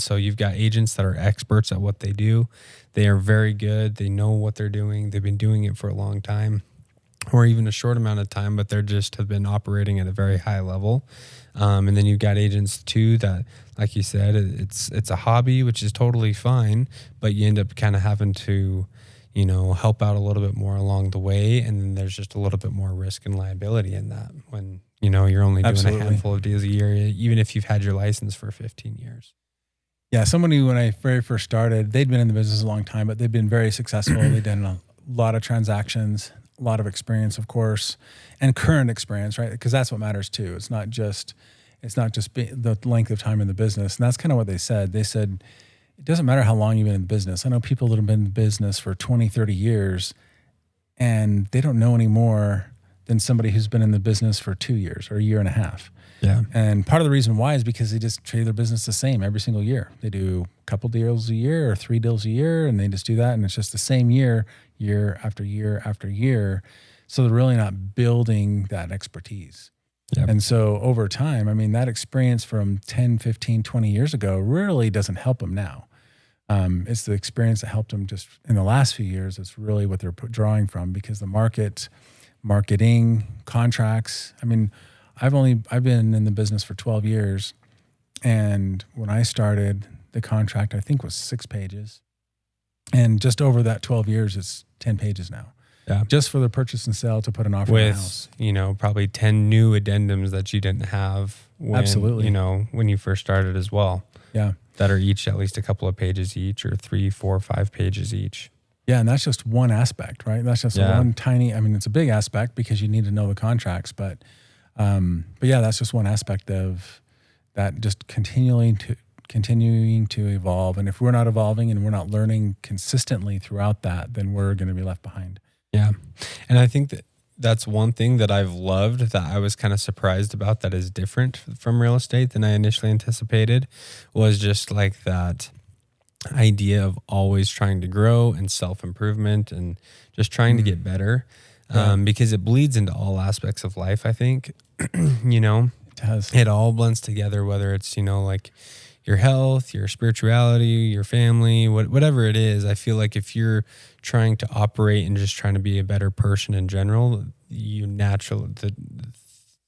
so you've got agents that are experts at what they do. They are very good. They know what they're doing. They've been doing it for a long time, or even a short amount of time, but they're just have been operating at a very high level. And then you've got agents too that, like you said, it's a hobby, which is totally fine, but you end up kind of having to, help out a little bit more along the way. And then there's just a little bit more risk and liability in that when, you're only doing a handful of deals a year, even if you've had your license for 15 years. Yeah. Somebody, when I very first started, they'd been in the business a long time, but they've been very successful. They've done a lot of transactions, a lot of experience, of course, and current experience, right? Because that's what matters too. It's not just the length of time in the business. And that's kind of what they said. They said, it doesn't matter how long you've been in the business. I know people that have been in the business for 20, 30 years, and they don't know any more than somebody who's been in the business for 2 years or a year and a half. Yeah. And part of the reason why is because they just treat their business the same every single year. They do a couple deals a year or 3 deals a year, and they just do that. And it's just the same year after year after year. So they're really not building that expertise. Yep. And so over time, I mean, that experience from 10, 15, 20 years ago really doesn't help them now. It's the experience that helped them just in the last few years. It's really what they're drawing from, because the marketing, contracts. I mean, I've been in the business for 12 years. And when I started, the contract, I think, was 6 pages. And just over that 12 years, it's 10 pages now. Yeah. Just for the purchase and sale to put an offer in the house. Probably 10 new addendums that you didn't have when, absolutely, when you first started as well. Yeah. That are each at least a couple of pages each, or 3, 4, 5 pages each. Yeah. And that's just one aspect, right? That's just one tiny, it's a big aspect because you need to know the contracts, but yeah, that's just one aspect of that, just continuing to evolve. And if we're not evolving and we're not learning consistently throughout that, then we're going to be left behind. Yeah. And I think that's one thing that I've loved, that I was kind of surprised about, that is different from real estate than I initially anticipated, was just like that idea of always trying to grow and self-improvement and just trying to get better. Because it bleeds into all aspects of life, I think. It does. It all blends together, whether it's, like your health, your spirituality, your family, whatever it is. I feel like if you're trying to operate and just trying to be a better person in general, you naturally,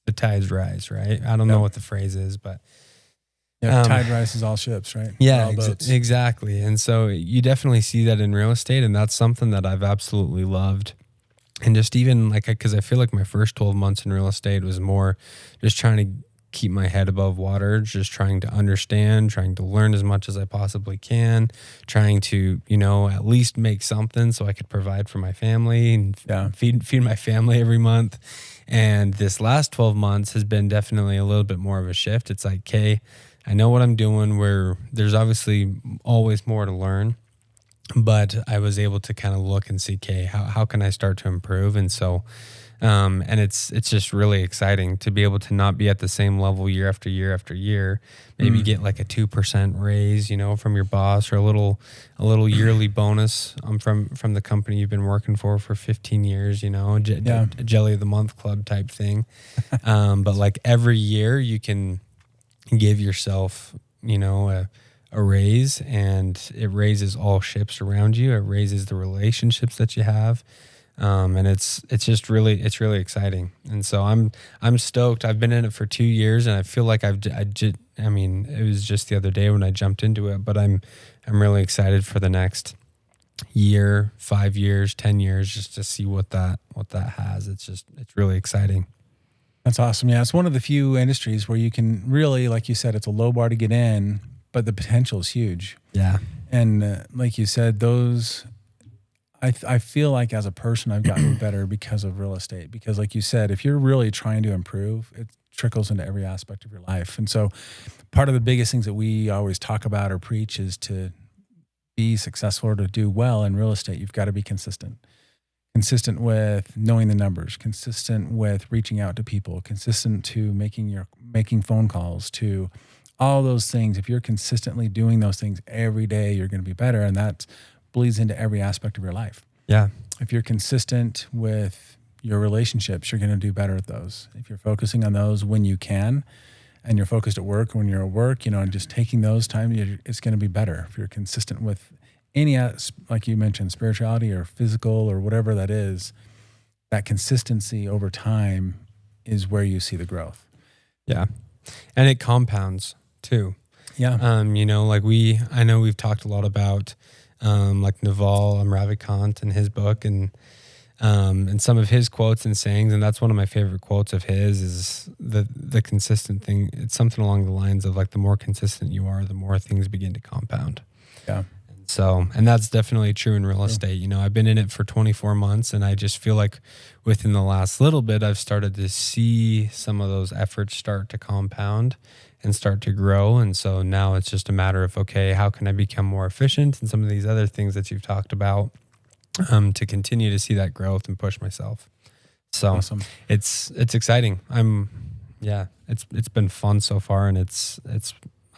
the tides rise, right? I don't know what the phrase is, but tide rises all ships, right? Yeah, all boats. Exactly. And so you definitely see that in real estate, and that's something that I've absolutely loved. And just even because I feel like my first 12 months in real estate was more just trying to keep my head above water, just trying to understand, trying to learn as much as I possibly can, trying to, at least make something so I could provide for my family and feed my family every month. And this last 12 months has been definitely a little bit more of a shift. It's like, okay, I know what I'm doing, where there's obviously always more to learn. But I was able to kind of look and see, okay, how can I start to improve? And so, and it's just really exciting to be able to not be at the same level year after year after year. Maybe get like a 2% raise, from your boss, or a little yearly bonus from the company you've been working for 15 years. A Jelly of the Month club type thing. But like every year, you can give yourself, a raise, and it raises all ships around you. It raises the relationships that you have. And it's really exciting. And so I'm stoked. I've been in it for 2 years, and I feel like it was just the other day when I jumped into it, but I'm really excited for the next year, 5 years, 10 years, just to see what that has. It's really exciting. That's awesome. Yeah. It's one of the few industries where you can really, like you said, it's a low bar to get in, but the potential is huge. Yeah. And like you said, I feel like as a person, I've gotten better because of real estate. Because like you said, if you're really trying to improve, it trickles into every aspect of your life. And so part of the biggest things that we always talk about or preach is to be successful or to do well in real estate, you've got to be consistent. Consistent with knowing the numbers, consistent with reaching out to people, consistent to making phone calls, to all those things. If you're consistently doing those things every day, you're going to be better. And that bleeds into every aspect of your life. Yeah. If you're consistent with your relationships, you're going to do better at those. If you're focusing on those when you can, and you're focused at work, when you're at work, and just taking those time, it's going to be better if you're consistent with any, like you mentioned, spirituality or physical or whatever that is. That consistency over time is where you see the growth. Yeah. And it compounds too. Yeah. I know we've talked a lot about, like Naval Ravikant and his book and some of his quotes and sayings. And that's one of my favorite quotes of his is the consistent thing. It's something along the lines of like, the more consistent you are, the more things begin to compound. Yeah. So, and that's definitely true in real estate. I've been in it for 24 months and I just feel like within the last little bit, I've started to see some of those efforts start to compound and start to grow. And so now it's just a matter of, okay, how can I become more efficient and some of these other things that you've talked about, to continue to see that growth and push myself. So awesome. It's exciting. It's been fun so far, and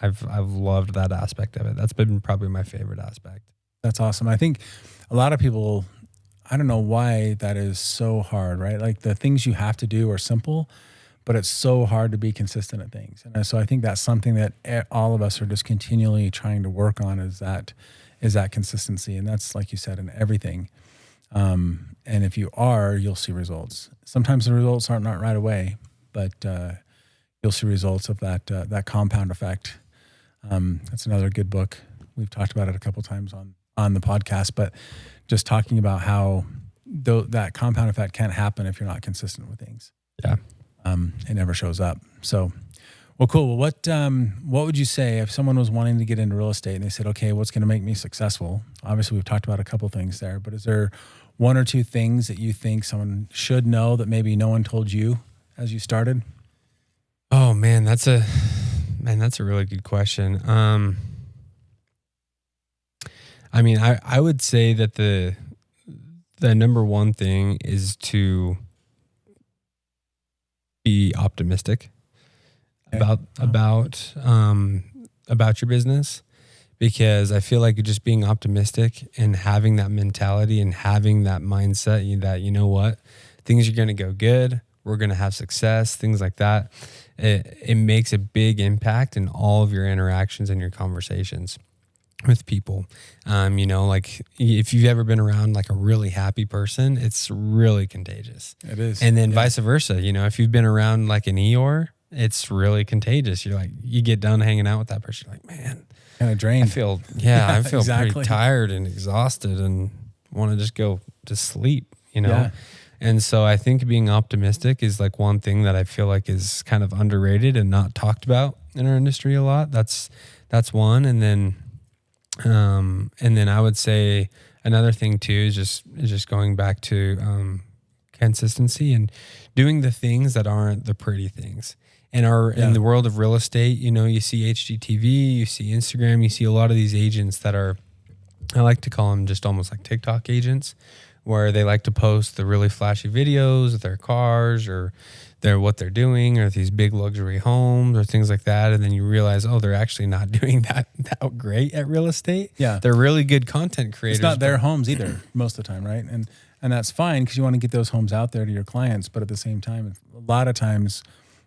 I've loved that aspect of it. That's been probably my favorite aspect. That's awesome. I think a lot of people, I don't know why that is so hard, right? Like the things you have to do are simple, but it's so hard to be consistent at things. And so I think that's something that all of us are just continually trying to work on is that consistency. And that's, like you said, in everything. And if you are, you'll see results. Sometimes the results aren't not right away, but you'll see results of that compound effect. That's another good book. We've talked about it a couple times on the podcast, but just talking about how that compound effect can't happen if you're not consistent with things. Yeah. It never shows up. So, well, cool. Well, what would you say if someone was wanting to get into real estate and they said, okay, what's going to make me successful? Obviously we've talked about a couple things there, but is there one or two things that you think someone should know that maybe no one told you as you started? Oh man, that's a really good question. I would say that the number one thing is to be optimistic about your business, because I feel like just being optimistic and having that mentality and having that mindset that, you know what, things are going to go good. We're going to have success, things like that. It makes a big impact in all of your interactions and your conversations with people. Like if you've ever been around like a really happy person, it's really contagious. It is. And then vice versa, if you've been around like an Eeyore, it's really contagious. You're like, you get done hanging out with that person, you're like, man, kind of drained. I feel exactly. pretty tired and exhausted and want to just go to sleep, Yeah. And so I think being optimistic is like one thing that I feel like is kind of underrated and not talked about in our industry a lot. That's one. And then I would say another thing too is just going back to consistency and doing the things that aren't the pretty things. In the world of real estate, you see HGTV, you see Instagram, you see a lot of these agents that are, I like to call them just almost like TikTok agents, where they like to post the really flashy videos of their cars or what they're doing, or these big luxury homes or things like that. And then you realize, oh, they're actually not doing that great at real estate. Yeah. They're really good content creators. It's not their homes either most of the time, right? And that's fine because you want to get those homes out there to your clients. But at the same time, a lot of times,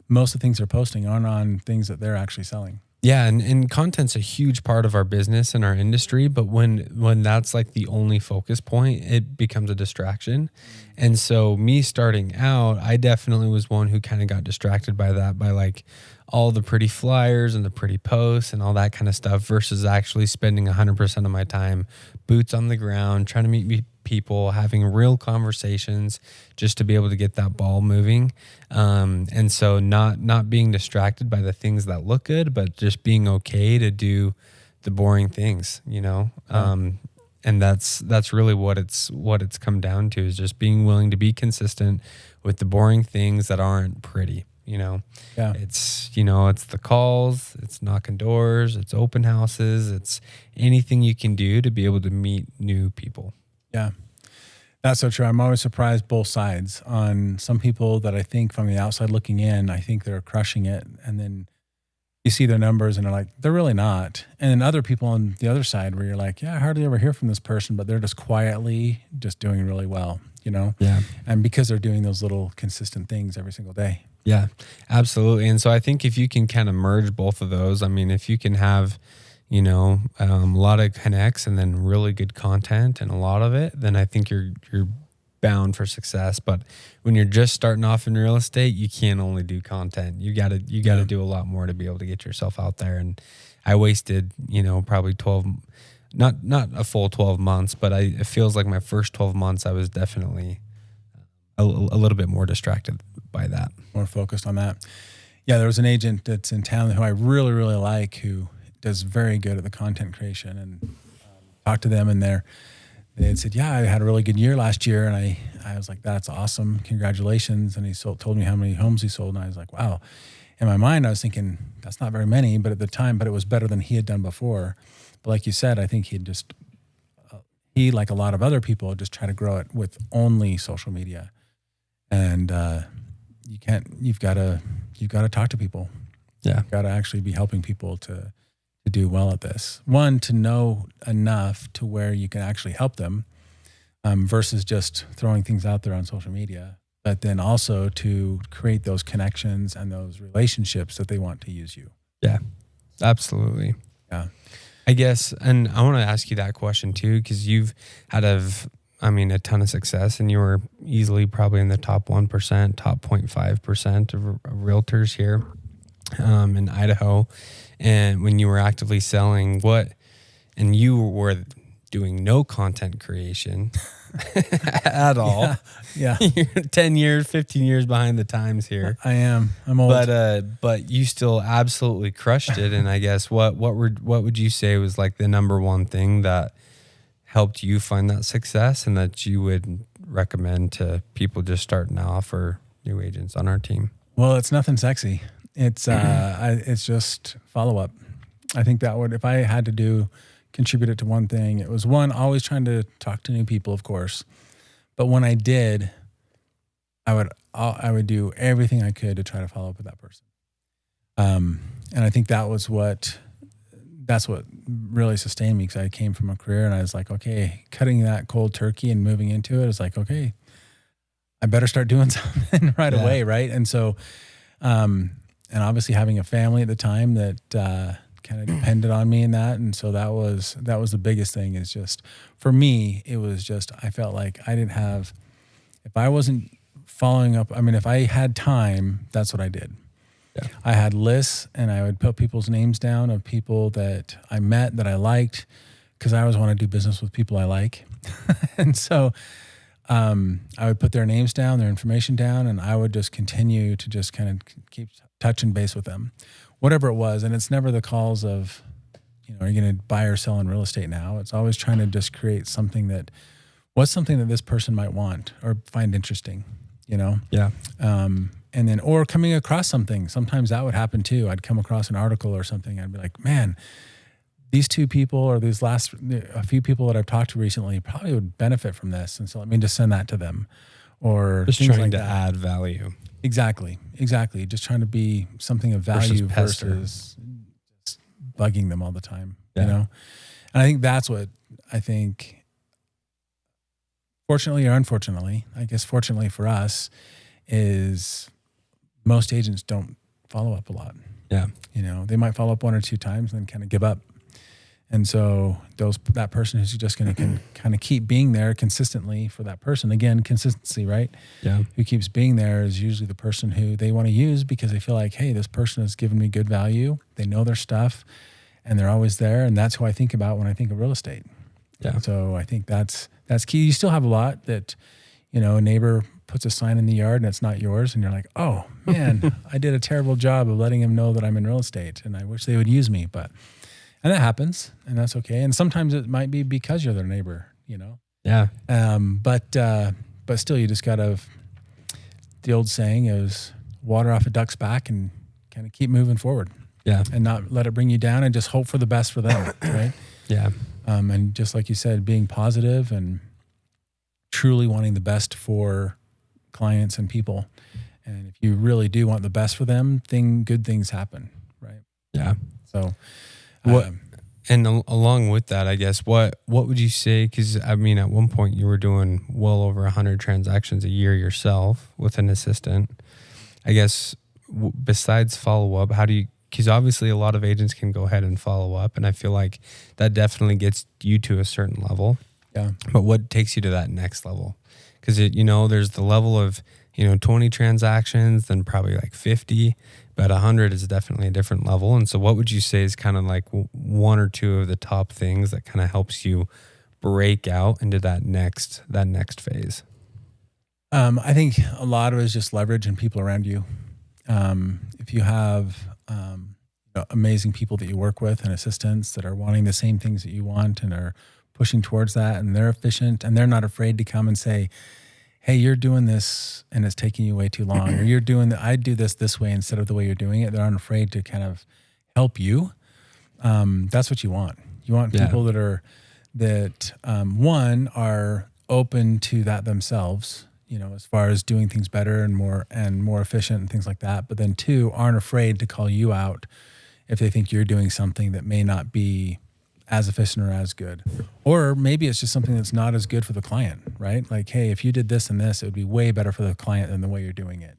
most of the things they're posting aren't on things that they're actually selling. Yeah, and content's a huge part of our business and our industry, but when that's like the only focus point, it becomes a distraction. And so me starting out, I definitely was one who kind of got distracted by that, by like all the pretty flyers and the pretty posts and all that kind of stuff, versus actually spending 100% of my time boots on the ground, trying to meet people, having real conversations just to be able to get that ball moving. And so not being distracted by the things that look good, but just being okay to do the boring things, and that's really what it's come down to, is just being willing to be consistent with the boring things that aren't pretty. It's the calls, it's knocking doors, it's open houses, it's anything you can do to be able to meet new people. Yeah, that's so true. I'm always surprised both sides. On some people that I think from the outside looking in, I think they're crushing it. And then you see their numbers and they're like, they're really not. And then other people on the other side where you're like, yeah, I hardly ever hear from this person, but they're just quietly just doing really well, you know? Yeah. And because they're doing those little consistent things every single day. Yeah, absolutely. And so I think if you can kind of merge both of those, I mean, if you can have, a lot of connects and then really good content and a lot of it, then I think you're bound for success. But when you're just starting off in real estate, you can't only do content. You got to do a lot more to be able to get yourself out there. And I wasted, probably 12, not a full 12 months, but it feels like my first 12 months, I was definitely a little bit more distracted by that. More focused on that. Yeah, there was an agent that's in town who I really, really like, who does very good at the content creation, and talked to them, and they had said, yeah, I had a really good year last year. And I was like, that's awesome. Congratulations. And he told me how many homes he sold. And I was like, wow. In my mind, I was thinking that's not very many, but at the time, it was better than he had done before. But like you said, I think he, like a lot of other people, just try to grow it with only social media. And you've got to talk to people. Yeah. You've got to actually be helping people to do well at this. One, to know enough to where you can actually help them, versus just throwing things out there on social media, but then also to create those connections and those relationships that they want to use you. Yeah, absolutely. Yeah. I guess, and I want to ask you that question too, because you've had a ton of success, and you were easily probably in the top 1%, top 0.5% of realtors here in Idaho. And when you were actively selling, and you were doing no content creation at all. Yeah. You're 10 years, 15 years behind the times here. I am. I'm old. But you still absolutely crushed it. And I guess what would you say was like the number one thing that helped you find that success, and that you would recommend to people just starting off or new agents on our team? Well, it's nothing sexy. It's it's just follow up. I think that if I had to contribute it to one thing, it was one, always trying to talk to new people, of course. But when I did, I would do everything I could to try to follow up with that person. And I think that's what really sustained me, because I came from a career and I was like, okay, cutting that cold turkey and moving into it is like, okay, I better start doing something right away. Right. And so, and obviously having a family at the time that kind of depended on me in that. And so that was the biggest thing, is just, for me, it was just, I felt like I didn't have, if I wasn't following up, if I had time, that's what I did. Yeah. I had lists, and I would put people's names down of people that I met that I liked, because I always want to do business with people I like. And so I would put their names down, their information down, and I would just continue to just kind of keep touching base with them, whatever it was. And it's never the calls of, are you going to buy or sell in real estate now? It's always trying to just create something that this person might want or find interesting, Yeah. And then, or coming across something. Sometimes that would happen too. I'd come across an article or something. I'd be like, man, these two people, or a few people that I've talked to recently probably would benefit from this. And so let me just send that to them, or just things trying like to that. add value. Exactly. Just trying to be something of value versus just bugging them all the time, And I think that's what fortunately or unfortunately, I guess fortunately for us, is most agents don't follow up a lot. Yeah. They might follow up one or two times and then kind of give up. And so that person who's just going to kind of keep being there consistently for that person. Again, consistency, right? Yeah. Who keeps being there is usually the person who they want to use, because they feel like, hey, this person has given me good value. They know their stuff, and they're always there. And that's who I think about when I think of real estate. Yeah. So I think that's key. You still have a lot that, a neighbor puts a sign in the yard and it's not yours, and you're like, oh man, I did a terrible job of letting him know that I'm in real estate, and I wish they would use me. And that happens, and that's okay. And sometimes it might be because you're their neighbor, Yeah. But still, you just gotta, the old saying is, water off a duck's back and kind of keep moving forward. Yeah. And not let it bring you down, and just hope for the best for them. Right. Yeah. And just like you said, being positive and truly wanting the best for clients and people. And if you really do want the best for them, good things happen. Right. Yeah. So, What and along with that, I guess what would you say? Because I mean, at one point you were doing well over 100 transactions a year yourself with an assistant. I guess besides follow up, how do you? Because obviously a lot of agents can go ahead and follow up, and I feel like that definitely gets you to a certain level. yeah. But what takes you to that next level? Because there's the level of 20 transactions, then probably like 50. But 100 is definitely a different level. And so what would you say is kind of like one or two of the top things that kind of helps you break out into that next phase? I think a lot of it is just leverage and people around you. If you have amazing people that you work with and assistants that are wanting the same things that you want and are pushing towards that, and they're efficient and they're not afraid to come and say, hey, you're doing this and it's taking you way too long, or you're doing I do this way instead of the way you're doing it. They're unafraid to kind of help you. That's what you want. You want people that one are open to that themselves, as far as doing things better and more efficient and things like that. But then two, aren't afraid to call you out if they think you're doing something that may not be as efficient or as good. Or maybe it's just something that's not as good for the client, right? Like, hey, if you did this and this, it would be way better for the client than the way you're doing it.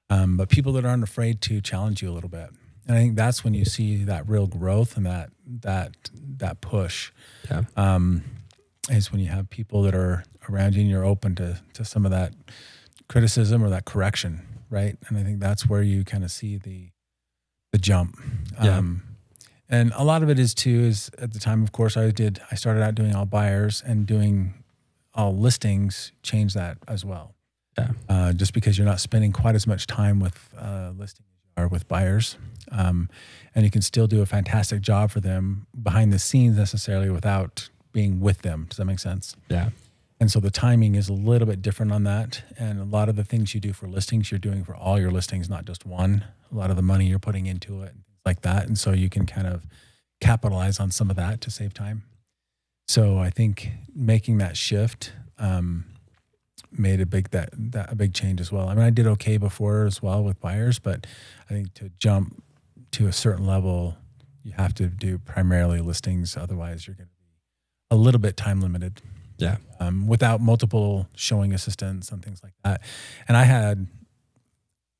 But people that aren't afraid to challenge you a little bit. And I think that's when you see that real growth and that push. Yeah. Is when you have people that are around you and you're open to some of that criticism or that correction, right? And I think that's where you kind of see the jump. Yeah. And a lot of it is at the time, of course, I started out doing all buyers, and doing all listings changed that as well. Yeah. Just because you're not spending quite as much time with listings as you are with buyers. And you can still do a fantastic job for them behind the scenes necessarily without being with them. Does that make sense? Yeah. And so the timing is a little bit different on that. And a lot of the things you do for listings, you're doing for all your listings, not just one. A lot of the money you're putting into it, like that. And so you can kind of capitalize on some of that to save time. So I think making that shift made a big change as well. I mean, I did okay before as well with buyers, but I think to jump to a certain level, you have to do primarily listings. Otherwise you're going to be a little bit time limited. Yeah. Without multiple showing assistants and things like that. And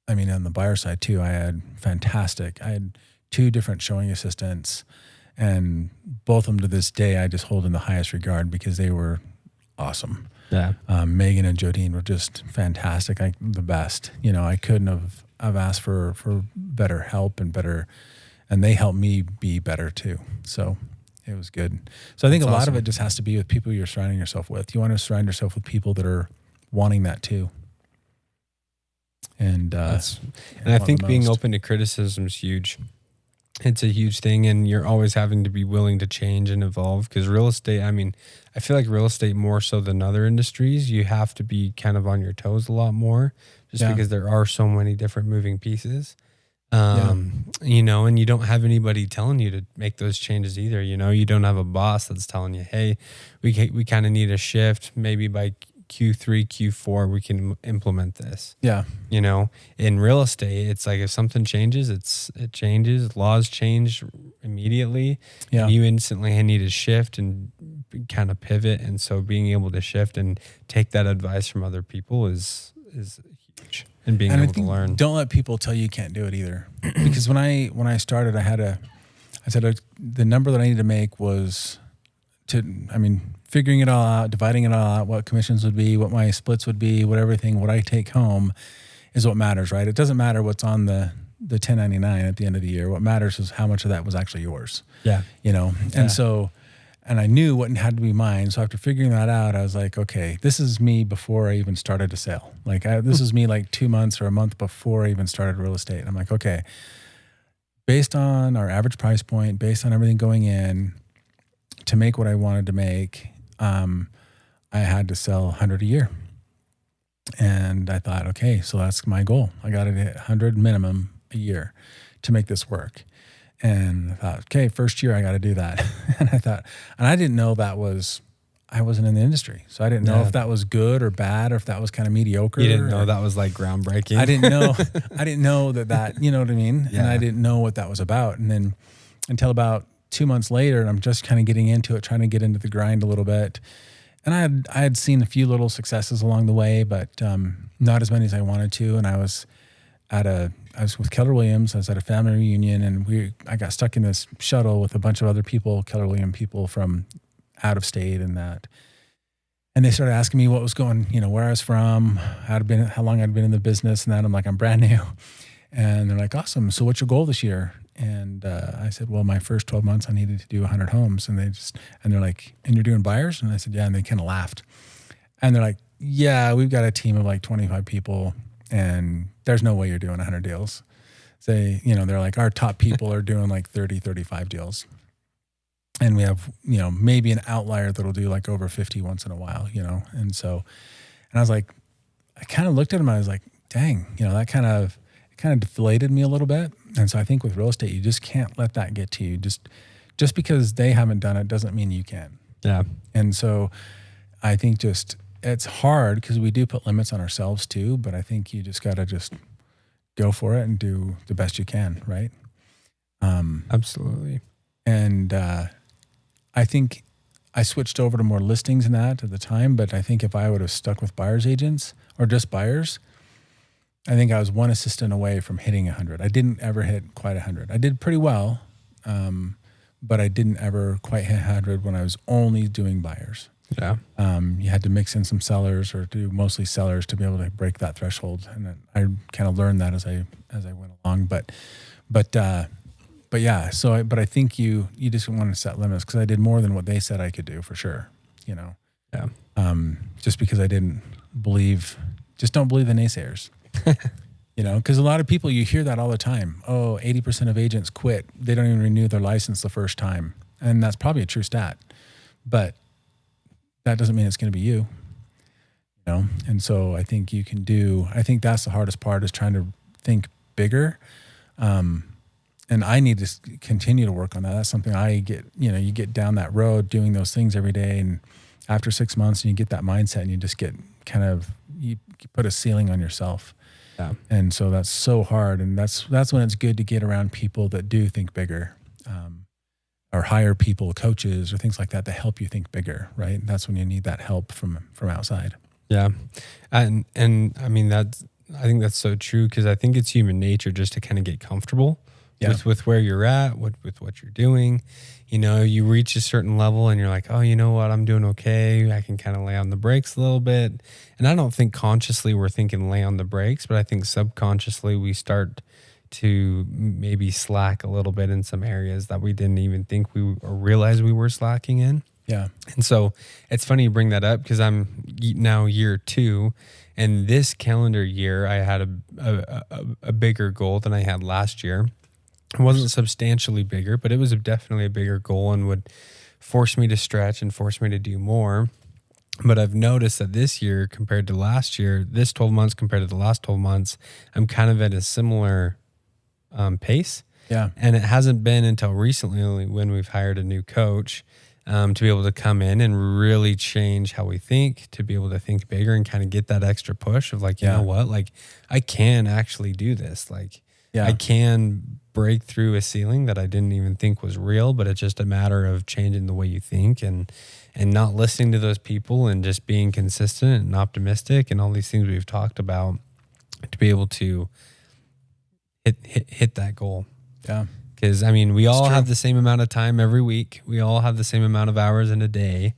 on the buyer side too, I had 2 different showing assistants, and both of them to this day, I just hold in the highest regard because they were awesome. Yeah. Megan and Jodine were just fantastic. The best, I couldn't have asked for better help and they helped me be better too. So it was good. So I think a lot of it just has to be with people you're surrounding yourself with. You want to surround yourself with people that are wanting that too. And I think being open to criticism is huge. It's a huge thing, and you're always having to be willing to change and evolve, because real estate, I feel like real estate more so than other industries, you have to be kind of on your toes a lot more just because there are so many different moving pieces. And you don't have anybody telling you to make those changes either. You don't have a boss that's telling you, hey, we kind of need a shift. Maybe by Q3, Q4, we can implement this. Yeah. In real estate, it's like if something changes, it changes. Laws change immediately. Yeah. You instantly need to shift and kind of pivot. And so being able to shift and take that advice from other people is huge. And being able to learn. Don't let people tell you can't do it either. Because when I started, I said the number that I needed to make was figuring it all out, dividing it all out, what commissions would be, what my splits would be, what I take home is what matters, right? It doesn't matter what's on the 1099 at the end of the year. What matters is how much of that was actually yours. Yeah. And so, and I knew what had to be mine. So after figuring that out, I was like, okay, this is me before I even started a sale. Like this is me like 2 months or a month before I even started real estate. And I'm like, okay, based on our average price point, based on everything going in, to make what I wanted to make, I had to sell 100 a year. And I thought, okay, so that's my goal. I got to hit 100 minimum a year to make this work. And I thought, okay, first year I got to do that. And I didn't know that was I wasn't in the industry. So I didn't know if that was good or bad, or if that was kind of mediocre. You didn't know that was like groundbreaking. I didn't know that, you know what I mean? Yeah. And I didn't know what that was about. And then until about 2 months later, and I'm just kind of getting into it, trying to get into the grind a little bit. And I had seen a few little successes along the way, but not as many as I wanted to. And I was with Keller Williams. I was at a family reunion, and I got stuck in this shuttle with a bunch of other people, Keller Williams people from out of state and that. And they started asking me what was going, where I was from, how long I'd been in the business and that. I'm like, I'm brand new. And they're like, awesome. So what's your goal this year? And I said, well, my first 12 months I needed to do 100 homes. And they're like, and you're doing buyers? And I said, yeah. And they kind of laughed. And they're like, yeah, we've got a team of like 25 people and there's no way you're doing 100 deals. They're like, our top people are doing like 30, 35 deals. And we have, maybe an outlier that'll do like over 50 once in a while, And I was like, I kind of looked at him. I was like, dang, that kind of deflated me a little bit. And so I think with real estate, you just can't let that get to you. Just because they haven't done it doesn't mean you can. Yeah. And so I think it's hard because we do put limits on ourselves too, but I think you just got to just go for it and do the best you can. Right. Absolutely. And, I think I switched over to more listings and that at the time, but I think if I would have stuck with buyer's agents or just buyers, I think I was one assistant away from hitting 100. I didn't ever hit quite 100. I did pretty well, but I didn't ever quite hit 100 when I was only doing buyers. Yeah. You had to mix in some sellers or do mostly sellers to be able to break that threshold. And I kind of learned that as I went along, but yeah, but I think you just want to set limits because I did more than what they said I could do for sure, Yeah. Just because I don't believe the naysayers, because a lot of people, you hear that all the time. Oh, 80% of agents quit. They don't even renew their license the first time. And that's probably a true stat, but that doesn't mean it's going to be you, And so I think I think that's the hardest part is trying to think bigger. And I need to continue to work on that. That's something I get, you get down that road doing those things every day. And after 6 months and you get that mindset and you just get you put a ceiling on yourself. Yeah. And so that's so hard. And that's when it's good to get around people that do think bigger, or hire people, coaches or things like that to help you think bigger. Right. That's when you need that help from outside. Yeah. And I mean, I think that's so true because I think it's human nature just to kind of get comfortable. Yeah. With where you're at, with what you're doing, you reach a certain level and you're like, oh, you know what, I'm doing okay. I can kind of lay on the brakes a little bit. And I don't think consciously we're thinking lay on the brakes, but I think subconsciously we start to maybe slack a little bit in some areas that we didn't even think or realize we were slacking in. Yeah. And so it's funny you bring that up because I'm now year 2. And this calendar year, I had a bigger goal than I had last year. It wasn't substantially bigger, but it was definitely a bigger goal and would force me to stretch and force me to do more. But I've noticed that this year compared to last year, this 12 months compared to the last 12 months, I'm kind of at a similar pace. Yeah. And it hasn't been until recently when we've hired a new coach to be able to come in and really change how we think, to be able to think bigger and kind of get that extra push of like, you know what, like I can actually do this. Like I can break through a ceiling that I didn't even think was real, but it's just a matter of changing the way you think and not listening to those people and just being consistent and optimistic and all these things we've talked about to be able to hit that goal. Yeah. Because, I mean, we all have the same amount of time every week. We all have the same amount of hours in a day.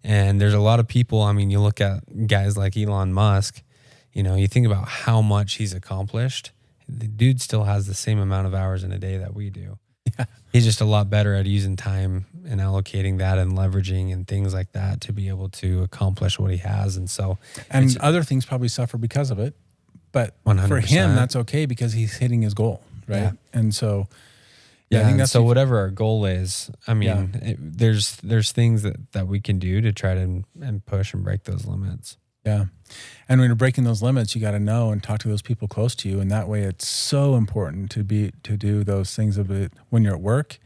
And there's a lot of people, I mean, you look at guys like Elon Musk, you think about how much he's accomplished. The dude still has the same amount of hours in a day that we do. Yeah. He's just a lot better at using time and allocating that and leveraging and things like that to be able to accomplish what he has. And so, and other things probably suffer because of it, but 100%. For him, that's okay because he's hitting his goal. Right. Yeah. And so, I think that's so whatever our goal is, I mean, there's things that we can do to try to and push and break those limits. Yeah. And when you're breaking those limits, you got to know and talk to those people close to you. And that way it's so important to do those things when you're at work,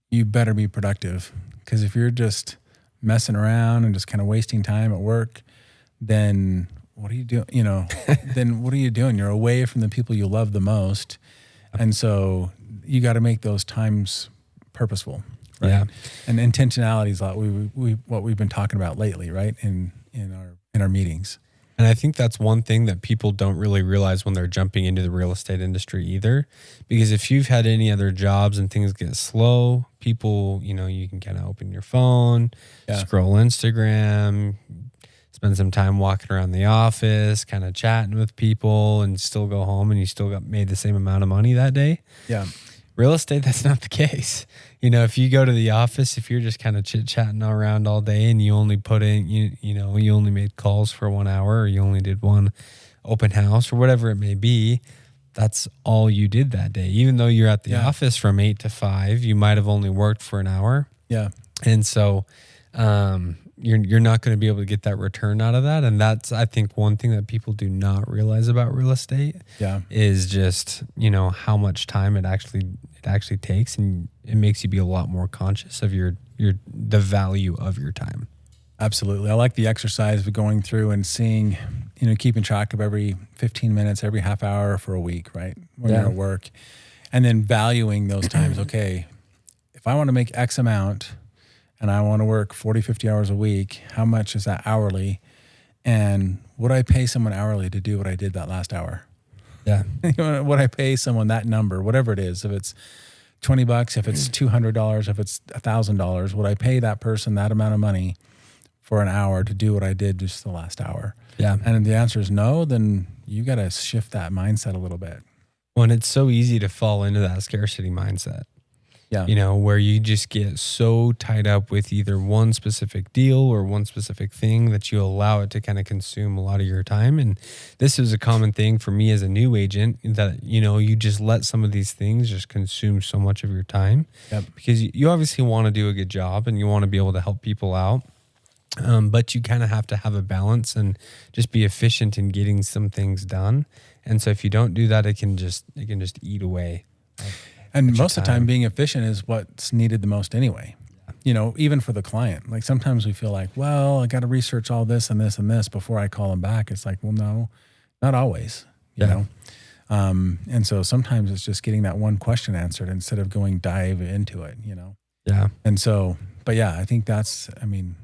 you better be productive. Because if you're just messing around and just kind of wasting time at work, then what are you doing? You know, then what are you doing? You're away from the people you love the most. And so you got to make those times purposeful, right? Yeah. And intentionality is what we've been talking about lately, right? In our meetings. And I think that's one thing that people don't really realize when they're jumping into the real estate industry either. Because if you've had any other jobs and things get slow, people, you know, you can kind of open your phone, scroll Instagram, spend some time walking around the office, kind of chatting with people, and still go home and you still got made the same amount of money that day. Yeah. Real estate, that's not the case. You know, if you go to the office, if you're just kind of chit-chatting around all day and you only put in, you only made calls for 1 hour, or you only did one open house or whatever it may be, that's all you did that day. Even though you're at the office from 8 to 5, you might have only worked for an hour. Yeah. And so you're not going to be able to get that return out of that. And that's, I think, one thing that people do not realize about real estate is just, you know, how much time it actually takes, and it makes you be a lot more conscious of the value of your time. Absolutely. I like the exercise of going through and seeing, you know, keeping track of every 15 minutes, every half hour for a week, right? When you're at work, and then valuing those times. Okay, if I want to make X amount and I want to work 40, 50 hours a week, how much is that hourly? And would I pay someone hourly to do what I did that last hour? Yeah. Would I pay someone that number, whatever it is, if it's $20, if it's $200, if it's $1,000, would I pay that person that amount of money for an hour to do what I did just the last hour? Yeah. And if the answer is no, then you got to shift that mindset a little bit. Well, and it's so easy to fall into that scarcity mindset. Yeah. You know, where you just get so tied up with either one specific deal or one specific thing that you allow it to kind of consume a lot of your time. And this is a common thing for me as a new agent, that, you know, you just let some of these things just consume so much of your time. Yep. Because you obviously want to do a good job and you want to be able to help people out. But you kind of have to have a balance and just be efficient in getting some things done. And so if you don't do that, it can just eat away. And most of the time being efficient is what's needed the most anyway. You know, even for the client. Like sometimes we feel like, well, I got to research all this and this and this before I call them back. It's like, well, no, not always, you know? And so sometimes it's just getting that one question answered instead of going dive into it, you know? Yeah. And so, but yeah, I think that's, I mean,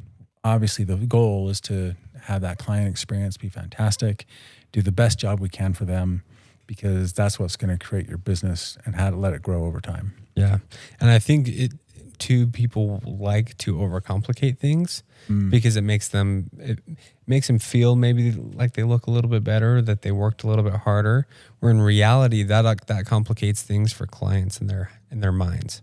obviously the goal is to have that client experience be fantastic, do the best job we can for them, because that's what's going to create your business and how to let it grow over time. Yeah. And I think people like to overcomplicate things because it makes them feel maybe like they look a little bit better, that they worked a little bit harder, where in reality that complicates things for clients in their minds.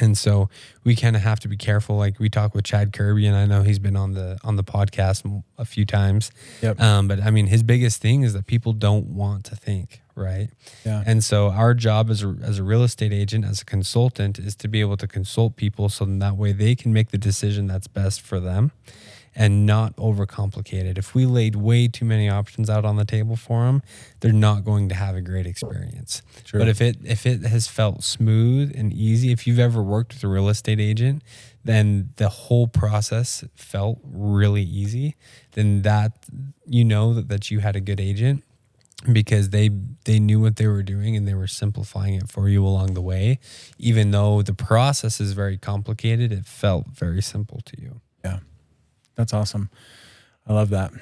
And so we kind of have to be careful. Like we talk with Chad Kirby, and I know he's been on the podcast a few times. Yep. But I mean, his biggest thing is that people don't want to think, right? Yeah. And so our job as a real estate agent, as a consultant, is to be able to consult people so that way they can make the decision that's best for them and not overcomplicate it. If we laid way too many options out on the table for them, they're not going to have a great experience. True. But if it has felt smooth and easy, if you've ever worked with a real estate agent, then the whole process felt really easy, then that, you know, that you had a good agent, because they knew what they were doing and they were simplifying it for you along the way. Even though the process is very complicated, it felt very simple to you. Yeah. That's awesome. I love that.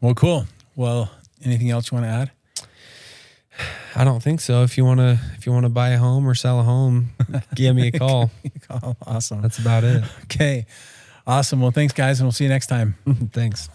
Well, cool. Well, anything else you want to add? I don't think so. If you want to buy a home or sell a home, give me a call. Awesome. That's about it. Okay. Awesome. Well, thanks guys. And we'll see you next time. Thanks.